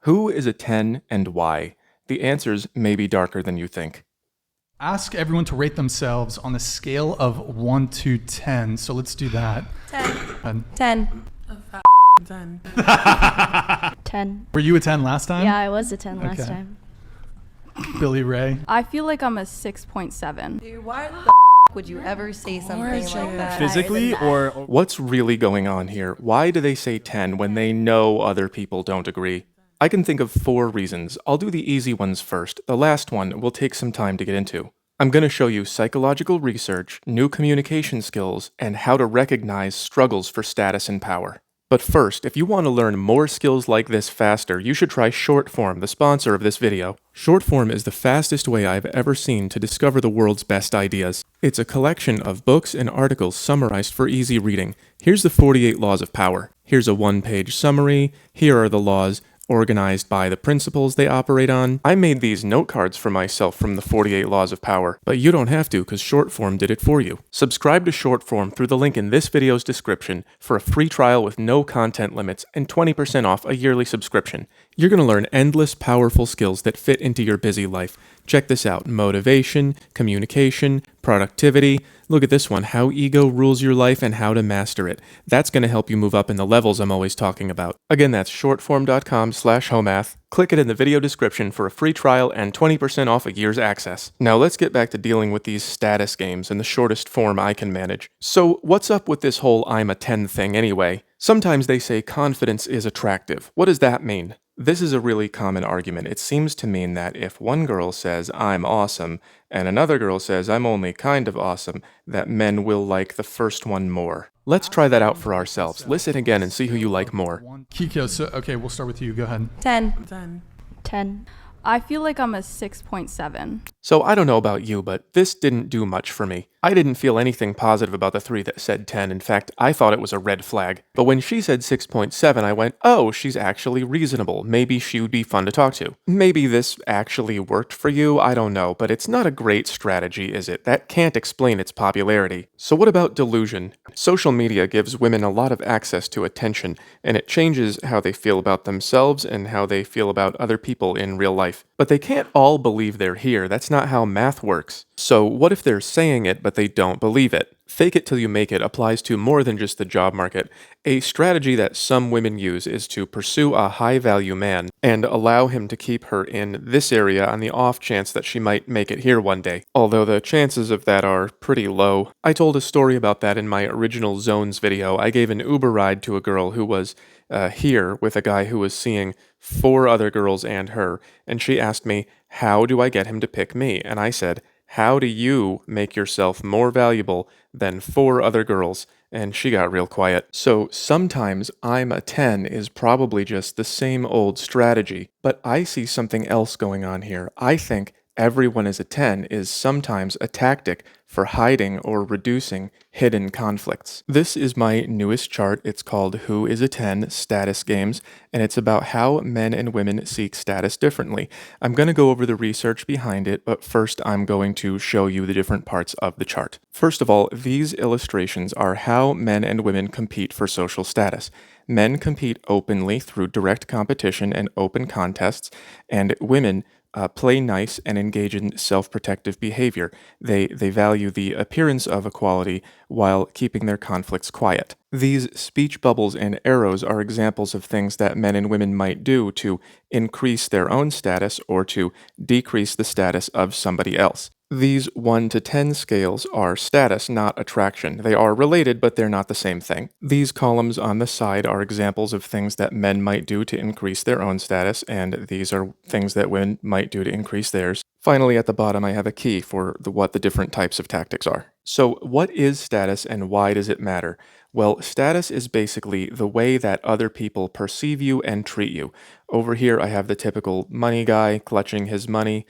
Who is a 10 and why? The answers may be darker than you think. Ask everyone to rate themselves on a scale of 1 to 10. So let's do that. 10. 10. 10. 10. Were you a 10 last time? Yeah, I was a 10 last Okay. time. Billy Ray. I feel like I'm a 6.7. Dude, why the would you ever say something like that? Physically or what's really going on here? Why do they say 10 when they know other people don't agree? I can think of 4 reasons. I'll do the easy ones first. The last one will take some time to get into. I'm going to show you psychological research, new communication skills, and how to recognize struggles for status and power. But first, if you want to learn more skills like this faster, you should try Shortform, the sponsor of this video. Shortform is the fastest way I've ever seen to discover the world's best ideas. It's a collection of books and articles summarized for easy reading. Here's the 48 laws of power. Here's a 1-page summary. Here are the laws, organized by the principles they operate on. I made these note cards for myself from the 48 Laws of Power, but you don't have to because Shortform did it for you. Subscribe to Shortform through the link in this video's description for a free trial with no content limits and 20% off a yearly subscription. You're going to learn endless powerful skills that fit into your busy life. Check this out: motivation, communication, productivity. Look at this one: how ego rules your life and how to master it. That's going to help you move up in the levels I'm always talking about. Again, that's shortform.com/homath. Click it in the video description for a free trial and 20% off a year's access. Now let's get back to dealing with these status games in the shortest form I can manage. So what's up with this whole I'm a 10 thing anyway? Sometimes they say confidence is attractive. What does that mean? This is a really common argument. It seems to mean that if one girl says, I'm awesome, and another girl says, I'm only kind of awesome, that men will like the first one more. Let's try that out for ourselves. Listen again and see who you like more. Kiko, so, okay, we'll start with you. Go ahead. 10. 10. 10. I feel like I'm a 6.7. So I don't know about you, but this didn't do much for me. I didn't feel anything positive about the 3 that said 10. In fact, I thought it was a red flag. But when she said 6.7, I went, oh, she's actually reasonable. Maybe she would be fun to talk to. Maybe this actually worked for you, I don't know, but it's not a great strategy, is it? That can't explain its popularity. So what about delusion? Social media gives women a lot of access to attention, and it changes how they feel about themselves and how they feel about other people in real life. But they can't all believe they're here. That's not how math works. So what if they're saying it, but they don't believe it? Fake it till you make it applies to more than just the job market. A strategy that some women use is to pursue a high-value man and allow him to keep her in this area on the off chance that she might make it here one day, although the chances of that are pretty low. I told a story about that in my original Zones video. I gave an Uber ride to a girl who was here with a guy who was seeing 4 other girls and her, and she asked me, how do I get him to pick me? And I said, how do you make yourself more valuable than 4 other girls? And she got real quiet. So sometimes I'm a 10 is probably just the same old strategy, but I see something else going on here. I think everyone is a 10 is sometimes a tactic for hiding or reducing hidden conflicts. This is my newest chart. It's called Who is a 10? Status Games, and it's about how men and women seek status differently. I'm going to go over the research behind it, but first I'm going to show you the different parts of the chart. First of all, these illustrations are how men and women compete for social status. Men compete openly through direct competition and open contests, and women play nice and engage in self-protective behavior. They value the appearance of equality while keeping their conflicts quiet. These speech bubbles and arrows are examples of things that men and women might do to increase their own status or to decrease the status of somebody else. These 1 to 10 scales are status, not attraction. They are related, but they're not the same thing. These columns on the side are examples of things that men might do to increase their own status, and these are things that women might do to increase theirs. Finally, at the bottom, I have a key for what the different types of tactics are. So what is status and why does it matter? Well, status is basically the way that other people perceive you and treat you. Over here, I have the typical money guy clutching his money.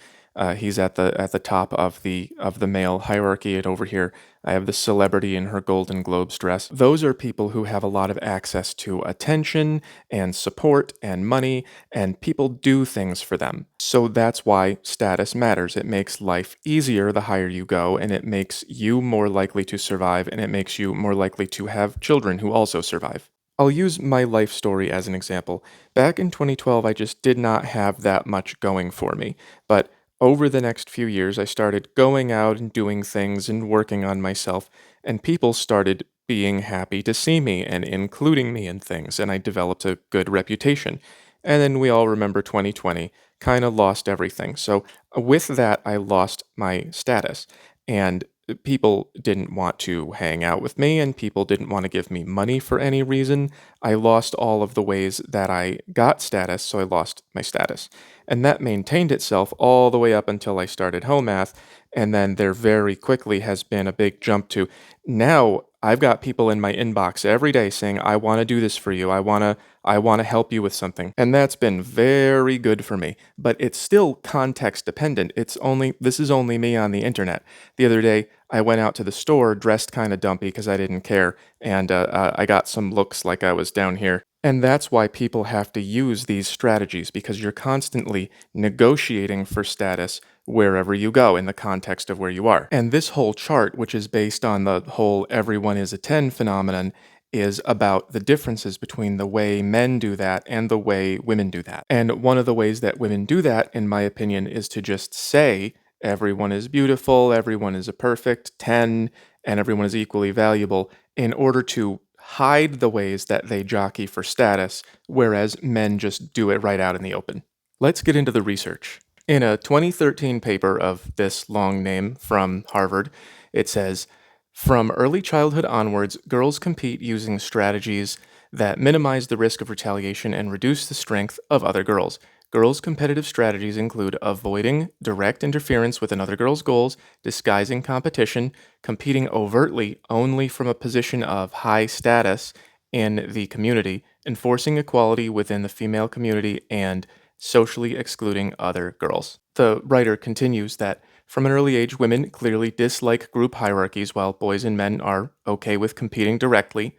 He's at the top of the male hierarchy, and over here I have the celebrity in her Golden Globes dress. Those are people who have a lot of access to attention and support and money, and people do things for them. So that's why status matters. It makes life easier the higher you go, and it makes you more likely to survive, and it makes you more likely to have children who also survive. I'll use my life story as an example. Back in 2012, I just did not have that much going for me. But over the next few years, I started going out and doing things and working on myself, and people started being happy to see me and including me in things, and I developed a good reputation. And then we all remember 2020 kind of lost everything. So, with that, I lost my status. And people didn't want to hang out with me and people didn't want to give me money for any reason. I lost all of the ways that I got status, so I lost my status. And that maintained itself all the way up until I started home math. And then there very quickly has been a big jump to now I've got people in my inbox every day saying, I want to do this for you. I want to help you with something. And that's been very good for me. But it's still context dependent. This is only me on the internet. The other day, I went out to the store dressed kind of dumpy because I didn't care. And I got some looks like I was down here. And that's why people have to use these strategies, because you're constantly negotiating for status wherever you go in the context of where you are. And this whole chart, which is based on the whole everyone is a 10 phenomenon, is about the differences between the way men do that and the way women do that. And one of the ways that women do that, in my opinion, is to just say everyone is beautiful, everyone is a perfect 10, and everyone is equally valuable in order to hide the ways that they jockey for status, whereas men just do it right out in the open. Let's get into the research. In a 2013 paper of this long name from Harvard, it says, from early childhood onwards, girls compete using strategies that minimize the risk of retaliation and reduce the strength of other girls. Girls' competitive strategies include avoiding direct interference with another girl's goals, disguising competition, competing overtly only from a position of high status in the community, enforcing equality within the female community, and socially excluding other girls. The writer continues that from an early age, women clearly dislike group hierarchies, while boys and men are okay with competing directly,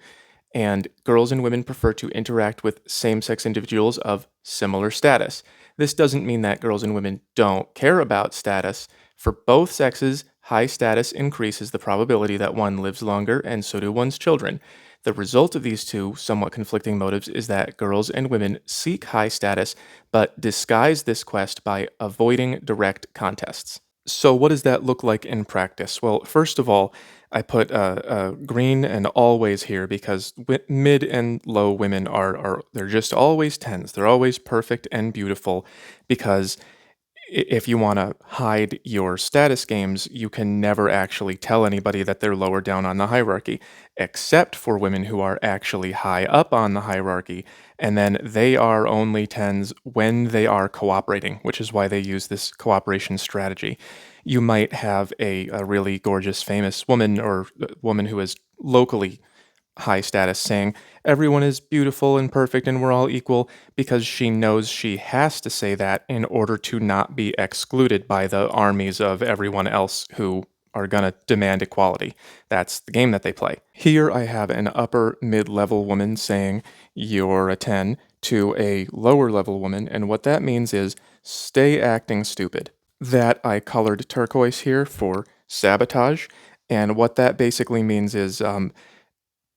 and girls and women prefer to interact with same-sex individuals of similar status. This doesn't mean that girls and women don't care about status. For both sexes, high status increases the probability that one lives longer, and so do one's children. The result of these two somewhat conflicting motives is that girls and women seek high status, but disguise this quest by avoiding direct contests. So what does that look like in practice? Well, first of all, I put green and always here because mid and low women they're just always 10s. They're always perfect and beautiful because if you want to hide your status games, you can never actually tell anybody that they're lower down on the hierarchy, except for women who are actually high up on the hierarchy, and then they are only 10s when they are cooperating, which is why they use this cooperation strategy. You might have a really gorgeous, famous woman or woman who is locally high status saying everyone is beautiful and perfect and we're all equal because she knows she has to say that in order to not be excluded by the armies of everyone else who are going to demand equality. That's the game that they play. Here I have an upper mid-level woman saying you're a 10 to a lower level woman, and what that means is stay acting stupid. That I colored turquoise here for sabotage, and what that basically means is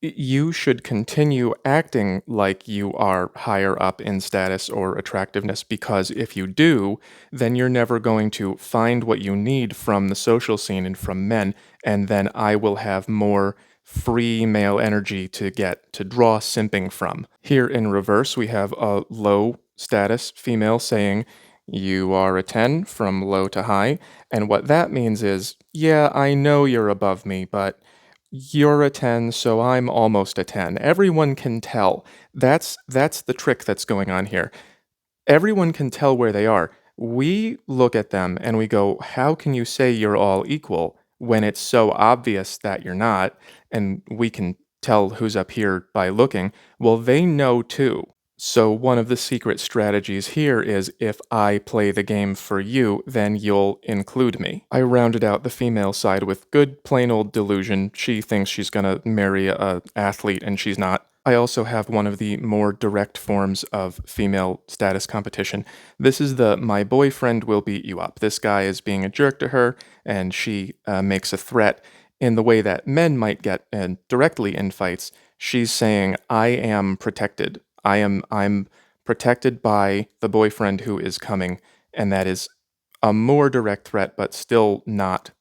you should continue acting like you are higher up in status or attractiveness, because if you do, then you're never going to find what you need from the social scene and from men, and then I will have more free male energy to draw simping from. Here in reverse, we have a low status female saying, you are a 10 from low to high, and what that means is, yeah, I know you're above me, but you're a 10, so I'm almost a 10. Everyone can tell. That's the trick that's going on here. Everyone can tell where they are. We look at them and we go, how can you say you're all equal when it's so obvious that you're not? And we can tell who's up here by looking. Well, they know too. So one of the secret strategies here is if I play the game for you, then you'll include me. I rounded out the female side with good plain old delusion. She thinks she's gonna marry a athlete and she's not. I also have one of the more direct forms of female status competition. This is the my boyfriend will beat you up. This guy is being a jerk to her and she makes a threat in the way that men might get directly in fights. She's saying, I am protected. I'm protected by the boyfriend who is coming, and that is a more direct threat, but still not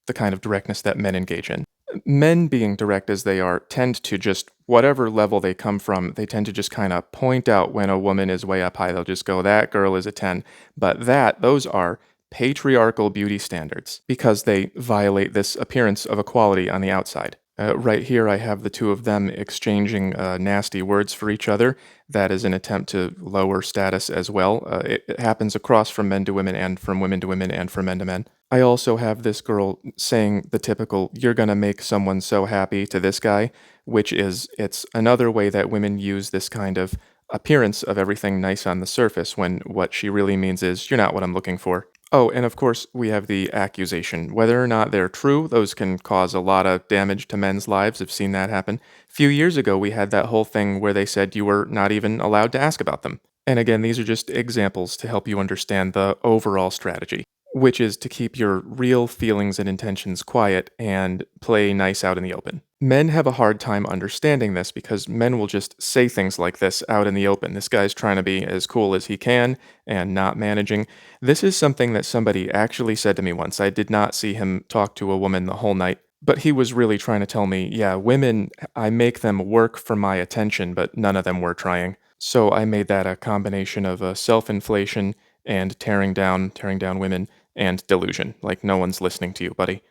the kind of directness that men engage in. Men, being direct as they are, tend to just, whatever level they come from, they tend to just kind of point out when a woman is way up high. They'll just go, that girl is a 10. But those are patriarchal beauty standards because they violate this appearance of equality on the outside. Right here, I have the two of them exchanging nasty words for each other. That is an attempt to lower status as well. It happens across from men to women and from women to women and from men to men. I also have this girl saying the typical, you're gonna make someone so happy to this guy, which is, it's another way that women use this kind of appearance of everything nice on the surface when what she really means is, you're not what I'm looking for. Oh, and of course, we have the accusation. Whether or not they're true, those can cause a lot of damage to men's lives. I've seen that happen. A few years ago, we had that whole thing where they said you were not even allowed to ask about them. And again, these are just examples to help you understand the overall strategy, which is to keep your real feelings and intentions quiet and play nice out in the open. Men have a hard time understanding this because men will just say things like this out in the open. This guy's trying to be as cool as he can and not managing. This is something that somebody actually said to me once. I did not see him talk to a woman the whole night, but he was really trying to tell me, yeah, women, I make them work for my attention, but none of them were trying. So I made that a combination of self-inflation and tearing down women and delusion. Like, no one's listening to you, buddy.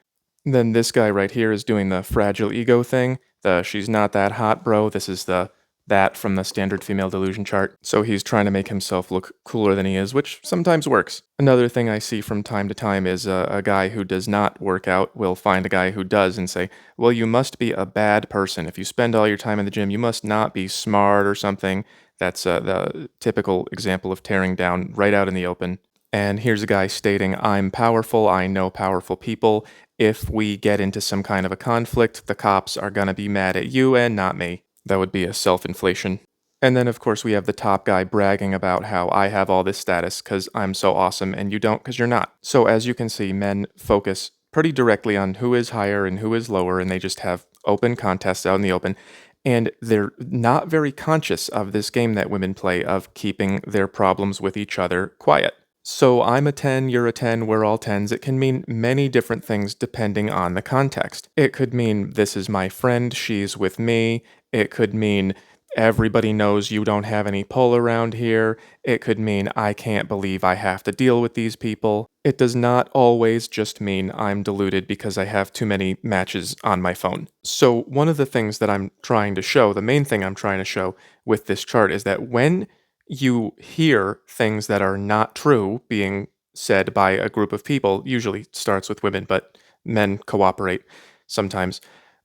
Then this guy right here is doing the fragile ego thing. The she's not that hot, bro. This is that from the standard female delusion chart. So he's trying to make himself look cooler than he is, which sometimes works. Another thing I see from time to time is a guy who does not work out will find a guy who does and say, well, you must be a bad person. If you spend all your time in the gym, you must not be smart or something. That's the typical example of tearing down right out in the open. And here's a guy stating, I'm powerful, I know powerful people. If we get into some kind of a conflict, the cops are gonna be mad at you and not me. That would be a self-inflation. And then, of course, we have the top guy bragging about how I have all this status because I'm so awesome and you don't because you're not. So as you can see, men focus pretty directly on who is higher and who is lower, and they just have open contests out in the open. And they're not very conscious of this game that women play of keeping their problems with each other quiet. So I'm a 10, you're a 10, we're all 10s. It can mean many different things depending on the context. It could mean this is my friend, she's with me. It could mean everybody knows you don't have any pull around here. It could mean I can't believe I have to deal with these people. It does not always just mean I'm deluded because I have too many matches on my phone. So one of the things that I'm trying to show, the main thing I'm trying to show with this chart is that when you hear things that are not true being said by a group of people, usually starts with women, but men cooperate sometimes.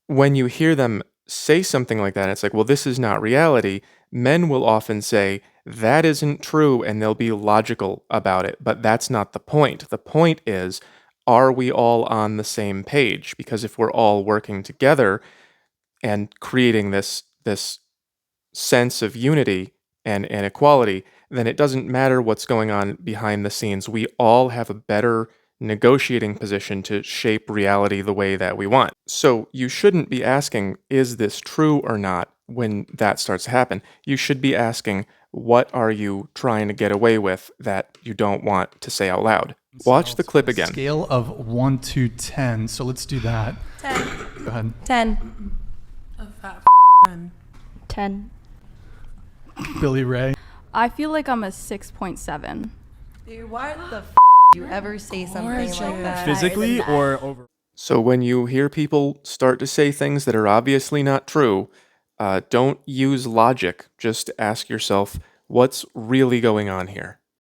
When you hear them say something like that, it's like, well, this is not reality. Men will often say, that isn't true, and they'll be logical about it. But that's not the point. The point is, are we all on the same page? Because if we're all working together and creating this sense of unity and equality, then it doesn't matter what's going on behind the scenes. We all have a better negotiating position to shape reality the way that we want. So you shouldn't be asking, is this true or not, when that starts to happen. You should be asking, what are you trying to get away with that you don't want to say out loud? Watch the clip again. Scale of 1 to 10. So let's do that. 10. Go ahead. 10. A fat 10. 10. Billy Ray. I feel like I'm a 6.7. Dude, why the you ever say something like that? Physically or over? So when you hear people start to say things that are obviously not true, don't use logic. Just ask yourself, what's really going on here?